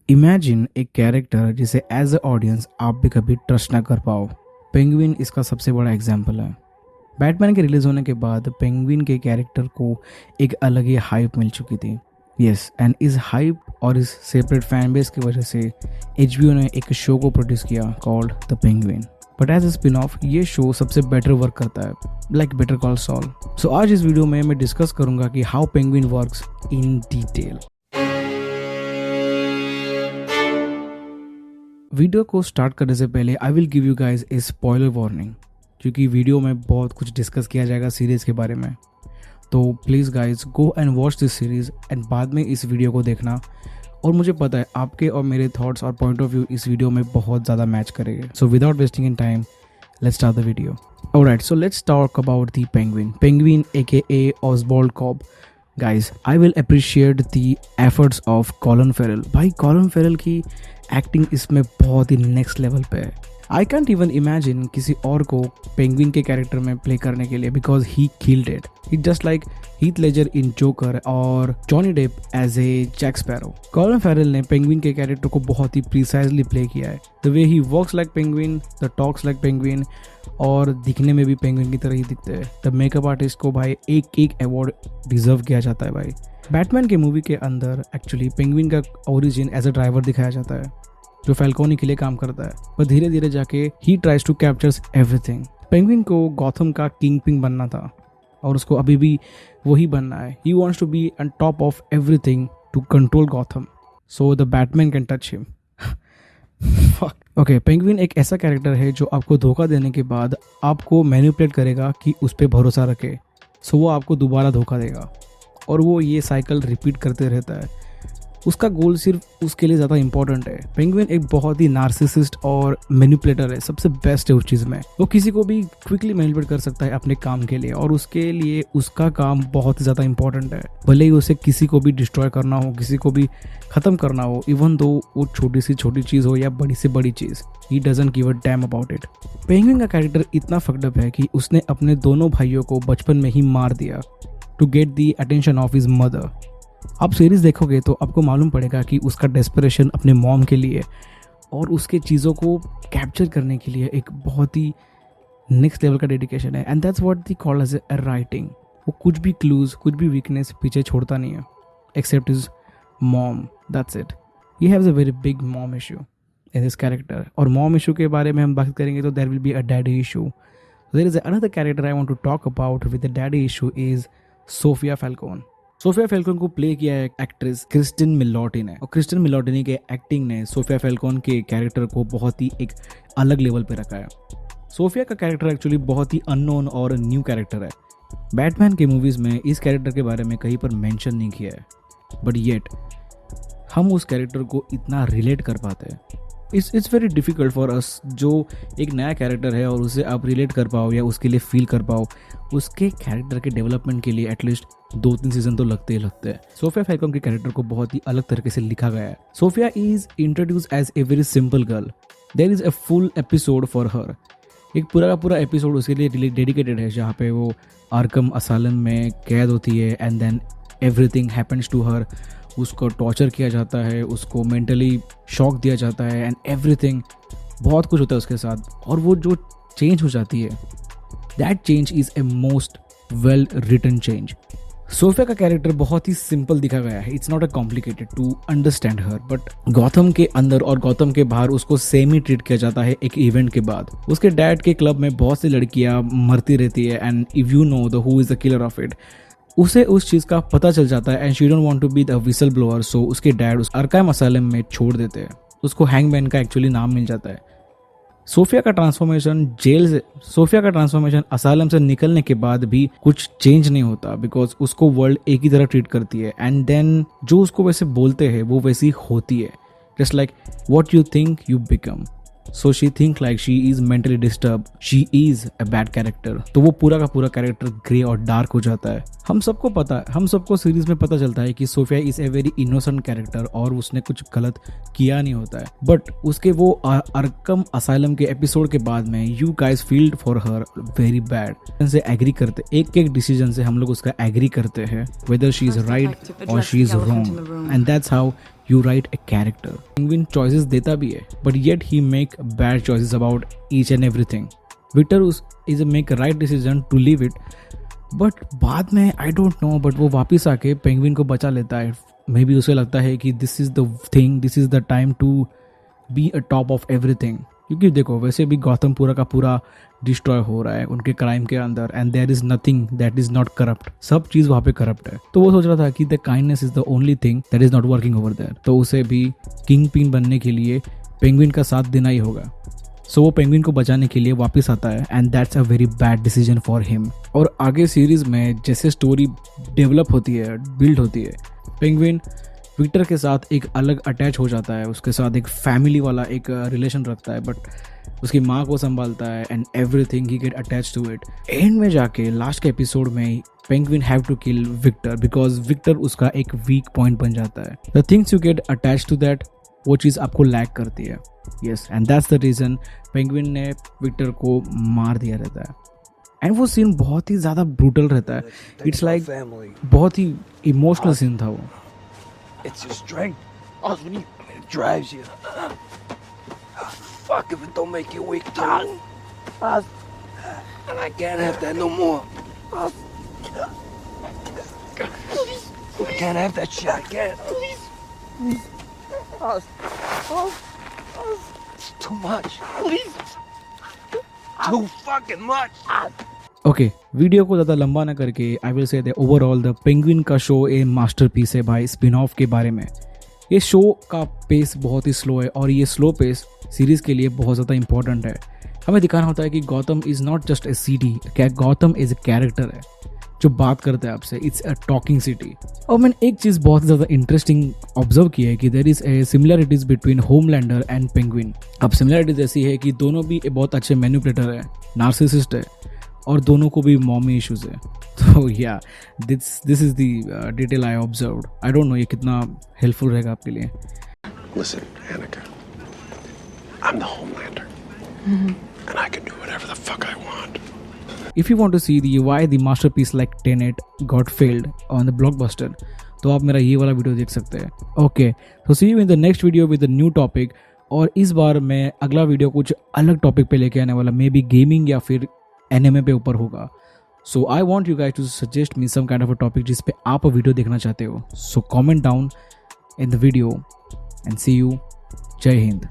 Imagine एक character जिसे as a audience आप भी कभी ट्रस्ट ना कर पाओ। पेंगुइन इसका सबसे बड़ा एग्जाम्पल है। बैटमैन के रिलीज होने के बाद पेंगुइन के कैरेक्टर को एक अलग ही हाइप मिल चुकी थी। यस, एंड इस हाइप और इस सेपरेट फैन बेस की वजह से HBO ने एक शो को प्रोड्यूस किया called the Penguin. But as a spin off ये शो सबसे बेटर वर्क करता है, like Better Call Saul. So आज इस वीडियो में मैं डिस्कस करूंगा कि how Penguin works in detail. Video को स्टार्ट करने से पहले I will give you guys a spoiler warning, क्योंकि वीडियो में बहुत कुछ डिस्कस किया जाएगा सीरीज़ के बारे में। तो please guys go and watch this series and बाद में इस वीडियो को देखना। और मुझे पता है आपके और मेरे थॉट्स और पॉइंट ऑफ व्यू इस वीडियो में बहुत ज़्यादा मैच करेंगे। So without wasting in time let's start the video. Alright, so let's talk about the Penguin. Penguin AKA Oswald Cobb. Guys I will appreciate the efforts of Colin Farrell. भाई Colin Farrell की acting इसमें बहुत ही next level पे है। I can't even imagine किसी और को पेंगुइन के कैरेक्टर में प्ले करने के लिए, because he killed it. He just like Heath Ledger in Joker और Johnny Depp as a Jack Sparrow. Colin Farrell ने पेंगुइन के कैरेक्टर को बहुत ही प्रिसाइजली प्ले किया है। The way he works like Penguin, the talks like Penguin, और दिखने में भी पेंगुइन की तरह ही दिखते हैं। द मेकअप आर्टिस्ट को भाई एक अवार्ड डिजर्व किया जाता है भाई। बैटमैन के मूवी के अंदर एक्चुअली पेंगुइन का ओरिजिन एज अ ड्राइवर दिखाया जाता है जो फैल्कोनी के लिए काम करता है, पर धीरे धीरे जाके ही tries to captures everything. Penguin को गॉथम का किंग पिंग बनना था और उसको अभी भी वही बनना है। He wants to be on top of everything to control Gotham so the Batman can touch him. Okay, Penguin एक ऐसा कैरेक्टर है जो आपको धोखा देने के बाद आपको मैनिपुलेट करेगा कि उस पर भरोसा रखे, सो वो आपको दोबारा धोखा देगा और वो ये साइकिल रिपीट करते रहता है। उसका गोल सिर्फ उसके लिए ज़्यादा इंपॉर्टेंट है। पेंगुइन एक बहुत ही नार्सिसिस्ट और मैनिपुलेटर है, सबसे बेस्ट है उस चीज़ में। वो किसी को भी क्विकली मैनिपुलेट कर सकता है अपने काम के लिए, और उसके लिए उसका काम बहुत ही ज़्यादा इंपॉर्टेंट है। भले ही उसे किसी को भी डिस्ट्रॉय करना हो, किसी को भी ख़त्म करना हो, इवन दो वो छोटी से छोटी चीज़ हो या बड़ी से बड़ी चीज़, he doesn't give a damn about it. Penguin का कैरेक्टर इतना फक्ड अप है कि उसने अपने दोनों भाइयों को बचपन में ही मार दिया to get the attention of his mother. आप सीरीज देखोगे तो आपको मालूम पड़ेगा कि उसका डेस्परेशन अपने मॉम के लिए और उसके चीज़ों को कैप्चर करने के लिए एक बहुत ही नेक्स्ट लेवल का डेडिकेशन है। And that's what they call as a writing. वो कुछ भी क्लूज, कुछ भी वीकनेस पीछे छोड़ता नहीं है except his mom. That's it. He haves a very big mom issue in this character. और मॉम इशू के बारे में हम बात करेंगे तो there will be a daddy issue. There is another character I want to talk about with the daddy issue is Sofia Falcone. Sofia Falcone को play किया है एक्ट्रेस क्रिस्टिन मिलोटी ने, और क्रिस्टिन मिलोटी के एक्टिंग ने सोफिया फैल्कोन के character को बहुत ही एक अलग लेवल पे रखा है। सोफिया का कैरेक्टर एक्चुअली बहुत ही अननोन और न्यू कैरेक्टर है। बैटमैन के मूवीज़ में इस कैरेक्टर के बारे में कहीं पर मेंशन नहीं किया है, बट येट हम उस कैरेक्टर को इतना रिलेट कर पाते हैं। It's very difficult for us, जो एक नया कैरेक्टर है और उसे आप रिलेट कर पाओ या उसके लिए फील कर पाओ, उसके कैरेक्टर के डेवलपमेंट के लिए एटलीस्ट 2-3 सीजन तो लगते ही लगते हैं। सोफिया फैल्कोन के कैरेक्टर को बहुत ही अलग तरीके से लिखा गया है। Sofia is introduce as a very simple girl. There is a full episode for her. एक पूरा का पूरा एपिसोड उसके लिए डेडिकेटेड है, जहाँ पे वो आर्कम असाइलम में कैद होती है and then everything happens to her. उसको टॉर्चर किया जाता है, उसको मेंटली शॉक दिया जाता है एंड एवरीथिंग, बहुत कुछ होता है उसके साथ। और वो जो चेंज हो जाती है, that change is a most well written change. Sofia का कैरेक्टर बहुत ही सिंपल दिखा गया है। It's not a complicated to understand her, but Gotham के अंदर और गॉथम के बाहर उसको सेम ही ट्रीट किया जाता है। एक इवेंट के बाद उसके डैड के क्लब में बहुत सी लड़कियां मरती रहती है and if you know the who is the killer of it, उसे उस चीज़ का पता चल जाता है and she don't want to be the whistle blower. So उसके डैड उस आर्काइम असाइलम में छोड़ देते हैं। उसको हैंगमैन का एक्चुअली नाम मिल जाता है। सोफिया का ट्रांसफॉर्मेशन असाइलम से निकलने के बाद भी कुछ चेंज नहीं होता, बिकॉज उसको वर्ल्ड एक ही तरह ट्रीट करती है एंड देन जो उसको वैसे बोलते हैं वो वैसी होती है। Just like what you think you become. So she think like she is mentally disturb, she is a bad character. तो वो पूरा का पूरा कैरेक्टर ग्रे और डार्क हो जाता है। हम सबको पता है, हम सबको सीरीज में पता चलता है कि Sofia is a very innocent character और उसने कुछ गलत किया नहीं होता है, बट उसके वो आर्कम असाइलम के एपिसोड के बाद में you guys field for her very bad. से एग्री करते, एक एक डिसीजन से हम लोग उसका एग्री करते हैं वेदर शी इज राइट और she is wrong, and that's how you write a character. Penguin choices देता भी है, but yet he make bad choices about each and everything. Victor is a make a right decision to leave it, but बाद में I don't know, but वो वापस आके Penguin को बचा लेता है. मे बी उसे लगता है कि this is the thing, this is the time to be a top of everything. क्योंकि देखो वैसे भी गौतम पूरा का पूरा डिस्ट्रॉय हो रहा है उनके क्राइम के अंदर, and there is nothing that is not corrupt. सब चीज वहाँ पे करप्ट है. तो वो सोच रहा था कि the kindness is the only thing that is not working over there. तो उसे भी किंग पिन बनने के लिए पेंगुइन का साथ देना ही होगा. सो वो पेंगुइन को बचाने के लिए वापस आता है, and that's a very bad decision for him. और आगे सीरीज में जैसे स्टोरी डेवलप होती है, बिल्ड होती है, पेंगुइन विक्टर के साथ एक अलग अटैच हो जाता है. उसके साथ एक फैमिली वाला एक रिलेशन रखता है, बट उसकी माँ को संभालता है, and everything he get attach to it. End में जाके लास्ट के एपिसोड में Penguin have to kill Victor because Victor उसका एक वीक पॉइंट बन जाता है. The things you get attach to that, वो चीज़ आपको लैक करती है. Yes, and that's the reason Penguin ने विक्टर को मार दिया रहता है. एंड वो सीन बहुत ही ज़्यादा ब्रूटल रहता है. इट्स लाइक बहुत ही इमोशनल सीन था वो. It's your strength. Also, when it drives you. Fuck if it don't make you weak, too. And I can't have that no more. I can't have that shit. I can't. It's too much. Too fucking much. Okay, video को ज़्यादा लंबा ना करके I will say overall the penguin का show ए masterpiece है भाई. Spin off के बारे में, ये शो का पेस बहुत ही स्लो है, और ये स्लो पेस सीरीज़ के लिए बहुत ज़्यादा इंपॉर्टेंट है. हमें दिखाना होता है कि Gautam is not just a city, क्या गौतम इज़ ए कैरेक्टर है जो बात करता है आपसे. It's a talking city. और मैंने एक चीज़ बहुत ज़्यादा इंटरेस्टिंग ऑब्जर्व की है कि there is a similarities between Homelander and Penguin. अब सिमिलरिटीज़ ऐसी है कि दोनों भी बहुत अच्छे मैनिपुलेटर है, नार्सिसिस्ट है, और दोनों को भी मॉमी इश्यूज है. तो या this is the detail I observed. I don't know ये कितना हेल्पफुल रहेगा आपके लिए. Listen, Annika. I'm the Homelander. And I can do whatever the fuck I want. If you want to see the why the masterpiece like Tenet got failed on the Blockbuster, तो आप मेरा ये वाला video देख सकते हैं. Okay, तो see you in the next video with new topic. और इस बार मैं अगला वीडियो कुछ अलग टॉपिक पे लेके आने वाला, मे बी गेमिंग या फिर एनिमे पे ऊपर होगा. So I want you guys to suggest me some kind of a topic जिस पे आप वीडियो देखना चाहते हो. So comment down in the video and see you. जय हिंद.